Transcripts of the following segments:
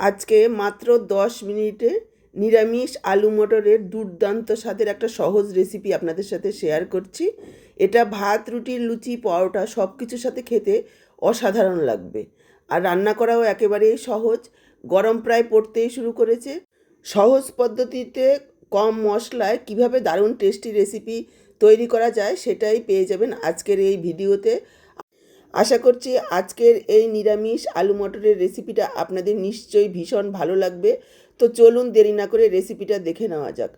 আজকে মাত্র 10 মিনিটে নিরামিষ আলু মটরের দুর্দান্ত স্বাদের একটা সহজ রেসিপি আপনাদের সাথে শেয়ার করছি। এটা ভাত, রুটি, লুচি, পরোটা সব কিছুর সাথে খেতে অসাধারণ লাগবে। আর রান্না করাও একেবারেই সহজ। গরম প্রায় পড়তেই শুরু করেছে। সহজ পদ্ধতিতে কম মশলায় কিভাবে দারুণ টেস্টি রেসিপি তৈরি করা যায় সেটাই পেয়ে যাবেন আজকের এই ভিডিওতে। আশা করছি আজকের এই নিরামিষ আলু মটরের রেসিপিটা আপনাদের নিশ্চয়ই ভীষণ ভালো লাগবে। তো চলুন দেরি না করে রেসিপিটা দেখে নেওয়া যাক।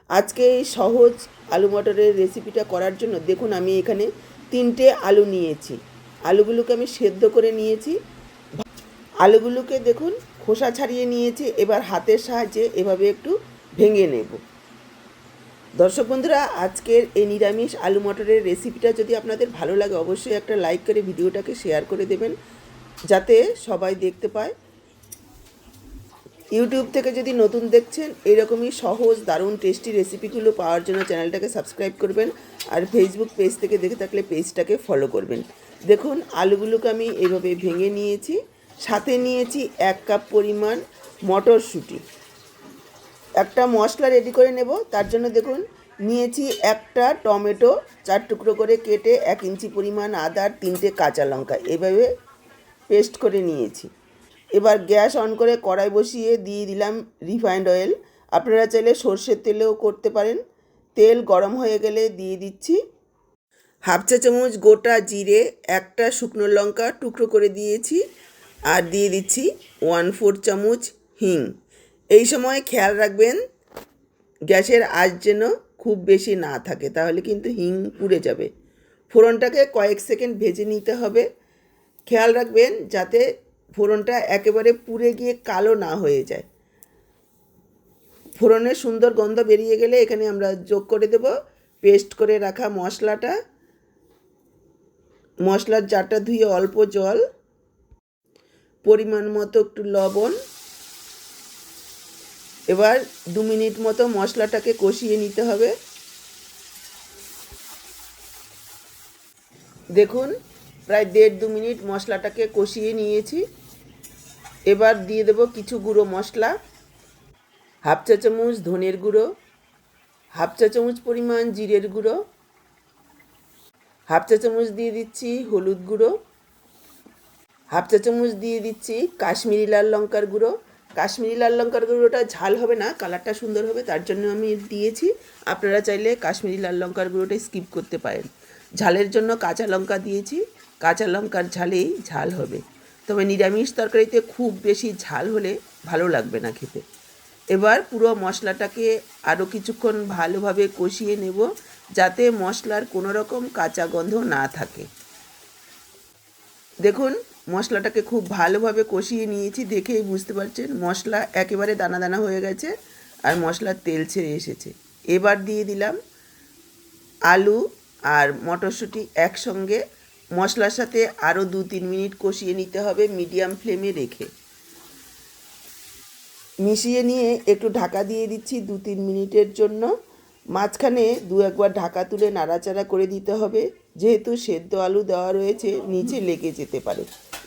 আজকে এই সহজ আলু মটরের রেসিপিটা করার জন্য দেখুন আমি এখানে 3টে আলু নিয়েছি। আলুগুলোকে আমি সেদ্ধ করে নিয়েছি। আলুগুলোকে দেখুন খোসা ছাড়িয়ে নিয়েছি। এবার হাতের সাহায্যে এভাবে একটু ভেঙে নেব। দর্শক বন্ধুরা, আজকের এই নিরামিষ আলু মটরের রেসিপিটা যদি আপনাদের ভালো লাগে অবশ্যই একটা লাইক করে ভিডিওটাকে শেয়ার করে দেবেন যাতে সবাই দেখতে পায়। ইউটিউব থেকে যদি নতুন দেখছেন এরকমই সহজ দারুণ টেস্টি রেসিপিগুলো পাওয়ার জন্য চ্যানেলটাকে সাবস্ক্রাইব করবেন। আর ফেসবুক পেজ থেকে দেখে থাকলে পেজটাকে ফলো করবেন। দেখুন আলুগুলোকে আমি এভাবে ভেঙে নিয়েছি। সাথে নিয়েছি 1 কাপ পরিমাণ মটরশুঁটি। একটা মশলা রেডি করে নেব। তার জন্য দেখুন নিয়েছি একটা টমেটো 4 টুকরো করে কেটে, 1 ইঞ্চি পরিমাণ আদা, 3টে কাঁচা লঙ্কা এভাবে পেস্ট করে নিয়েছি। এবার গ্যাস অন করে কড়াই বসিয়ে দিয়ে দিলাম রিফাইন্ড অয়েল। আপনারা চাইলে সর্ষের তেলেও করতে পারেন। তেল গরম হয়ে গেলে দিয়ে দিচ্ছি হাফ চা চামচ গোটা জিরে, একটা শুকনো লঙ্কা টুকরো করে দিয়েছি, আর দিয়ে দিচ্ছি 1/4 চামচ হিং। এই সময় খেয়াল রাখবেন গ্যাসের আঁচ যেন খুব বেশি না থাকে, তাহলে কিন্তু হিং পুড়ে যাবে। ফোড়নটাকে কয়েক সেকেন্ড ভেজে নিতে হবে। খেয়াল রাখবেন যাতে ফোড়নটা একেবারে পুড়ে গিয়ে কালো না হয়ে যায়। ফোড়নের সুন্দর গন্ধ বেরিয়ে গেলে এখানে আমরা যোগ করে দেব পেস্ট করে রাখা মশলাটা। মশলার জারটা ধুয়ে অল্প জল, পরিমাণ মতো একটু লবণ। এবার 2 মিনিট মতো মশলাটাকে কষিয়ে নিতে হবে। দেখুন প্রায় 1.5-2 মিনিট মশলাটাকে কষিয়ে নিয়েছি। এবার দিয়ে দেব কিছু গুঁড়ো মশলা। হাফ চা চামচ ধনের গুঁড়ো, হাফ চা চামচ পরিমাণ জিরের গুঁড়ো, হাফ চা চামচ দিয়ে দিচ্ছি হলুদ গুঁড়ো, হাফ চা চামচ দিয়ে দিচ্ছি কাশ্মীরি লাল লঙ্কার গুঁড়ো। কাশ্মীরি লাল লঙ্কার গুঁড়োটা ঝাল হবে না, কালারটা সুন্দর হবে তার জন্য আমি দিয়েছি। আপনারা চাইলে কাশ্মীরি লাল লঙ্কার গুঁড়োটা স্কিপ করতে পারেন। ঝালের জন্য কাঁচা লঙ্কা দিয়েছি, কাঁচা লঙ্কার ঝালেই ঝাল হবে। তবে নিরামিষ তরকারিতে খুব বেশি ঝাল হলে ভালো লাগবে না খেতে। এবার পুরো মশলাটাকে আরও কিছুক্ষণ ভালোভাবে কষিয়ে নেব যাতে মশলার কোনো রকম কাঁচা গন্ধ না থাকে। দেখুন মশলাটাকে খুব ভালোভাবে কষিয়ে নিয়েছি, দেখেই বুঝতে পারছেন মশলা একেবারে দানা দানা হয়ে গেছে আর মশলার তেল ছেড়ে এসেছে। এবার দিয়ে দিলাম আলু আর মটরশুঁটি একসঙ্গে। মশলার সাথে আরও 2-3 মিনিট কষিয়ে নিতে হবে মিডিয়াম ফ্লেমে রেখে। মিশিয়ে নিয়ে একটু ঢাকা দিয়ে দিচ্ছি 2-3 মিনিটের জন্য। মাঝখানে 2-1 ঢাকা তুলে নাড়াচাড়া করে দিতে হবে, যেহেতু সেদ্ধ আলু দেওয়া রয়েছে নিচে লেগে যেতে পারে।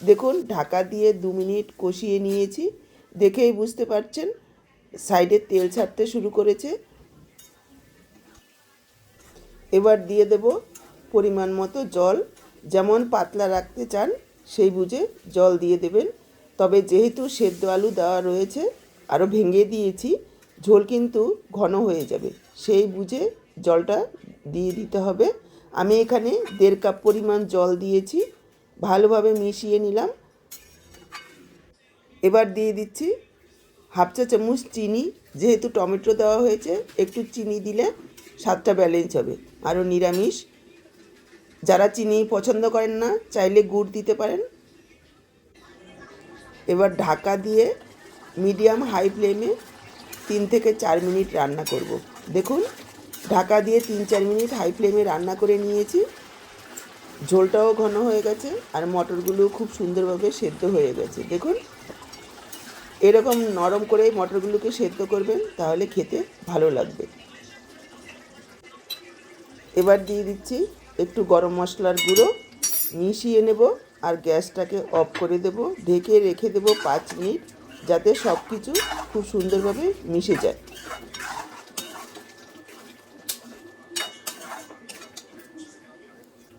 দেখুন ঢাকা দিয়ে 2 মিনিট কষিয়ে নিয়েছি, দেখেই বুঝতে পারছেন সাইডে তেল ছাড়তে শুরু করেছে। এবার দিয়ে দেব পরিমাণ মতো জল। যেমন পাতলা রাখতে চান সেই বুঝে জল দিয়ে দেবেন। তবে যেহেতু সেদ্ধ আলু দেওয়া রয়েছে আরও ভেঙে দিয়েছি, ঝোল কিন্তু ঘন হয়ে যাবে, সেই বুঝে জলটা দিয়ে দিতে হবে। আমি এখানে 1.5 কাপ পরিমাণ জল দিয়েছি, ভালোভাবে মিশিয়ে নিলাম। এবার দিয়ে দিচ্ছি হাফ চা চামচ চিনি। যেহেতু টমেটো দেওয়া হয়েছে একটু চিনি দিলে স্বাদটা ব্যালেন্স হবে। আরও নিরামিষ যারা চিনি পছন্দ করেন না চাইলে গুড় দিতে পারেন। এবার ঢাকা দিয়ে মিডিয়াম হাই ফ্লেমে 3 থেকে 4 মিনিট রান্না করব। দেখুন ঢাকা দিয়ে 3-4 মিনিট হাই ফ্লেমে রান্না করে নিয়েছি। ঝোলটাও ঘন হয়ে গেছে আর মটরগুলো খুব সুন্দরভাবে সেদ্ধ হয়ে গেছে। দেখুন এরকম নরম করে মটরগুলোকে সেদ্ধ করবেন, তাহলে খেতে ভালো লাগবে। এবার দিয়ে দিচ্ছি একটু গরম মশলার গুঁড়ো, মিশিয়ে নেব আর গ্যাসটাকে অফ করে দেব। ঢেকে রেখে দেব 5 মিনিট। যাতে সব কিছু খুব সুন্দরভাবে মিশে যায়।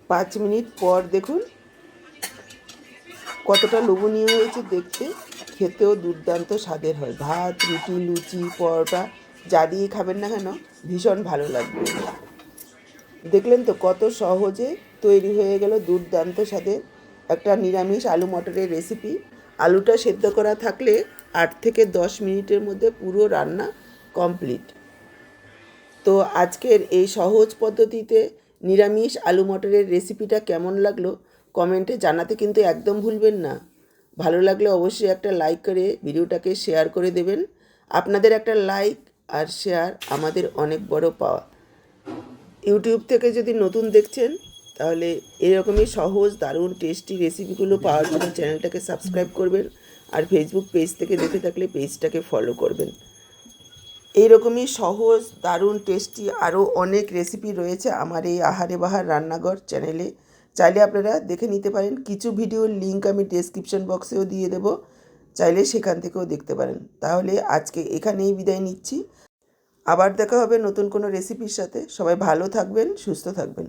পাঁচ মিনিট পর দেখুন কতটা লোভনীয় হয়েছে দেখতে, খেতেও দুর্দান্ত স্বাদের হয়। ভাত, রুটি, লুচি, পরোটা যা দিয়ে খাবেন না কেন ভীষণ ভালো লাগবে। দেখলেন তো কত সহজে তৈরি হয়ে গেল দুর্দান্ত স্বাদের একটা নিরামিষ আলু মটরের রেসিপি। আলুটা সেদ্ধ করা থাকলে 8 থেকে 10 মিনিটের মধ্যে পুরো রান্না কমপ্লিট। তো আজকের এই সহজ পদ্ধতিতে নিরামিষ আলু মটরের রেসিপিটা কেমন লাগলো কমেন্টে জানাতে কিন্তু একদম ভুলবেন না। ভালো লাগলে অবশ্যই একটা লাইক করে ভিডিওটাকে শেয়ার করে দেবেন। আপনাদের একটা লাইক আর শেয়ার আমাদের অনেক বড় পাওয়া। ইউটিউব থেকে যদি নতুন দেখছেন তাহলে এরকমই সহজ দারুণ টেস্টি রেসিপিগুলো পাওয়ার জন্য চ্যানেলটাকে সাবস্ক্রাইব করবেন, আর ফেসবুক পেজ থেকে দেখে থাকলে পেজটাকে ফলো করবেন। এইরকমই সহজ দারুণ টেস্টি আরও অনেক রেসিপি রয়েছে আমার এই আহারে বাহার রান্নাঘর চ্যানেলে, চাইলে আপনারা দেখে নিতে পারেন। কিছু ভিডিওর লিঙ্ক আমি ডেসক্রিপশন বক্সেও দিয়ে দেব, চাইলে সেখান থেকেও দেখতে পারেন। তাহলে আজকে এখানেই বিদায় নিচ্ছি, আবার দেখা হবে নতুন কোনো রেসিপির সাথে। সবাই ভালো থাকবেন, সুস্থ থাকবেন।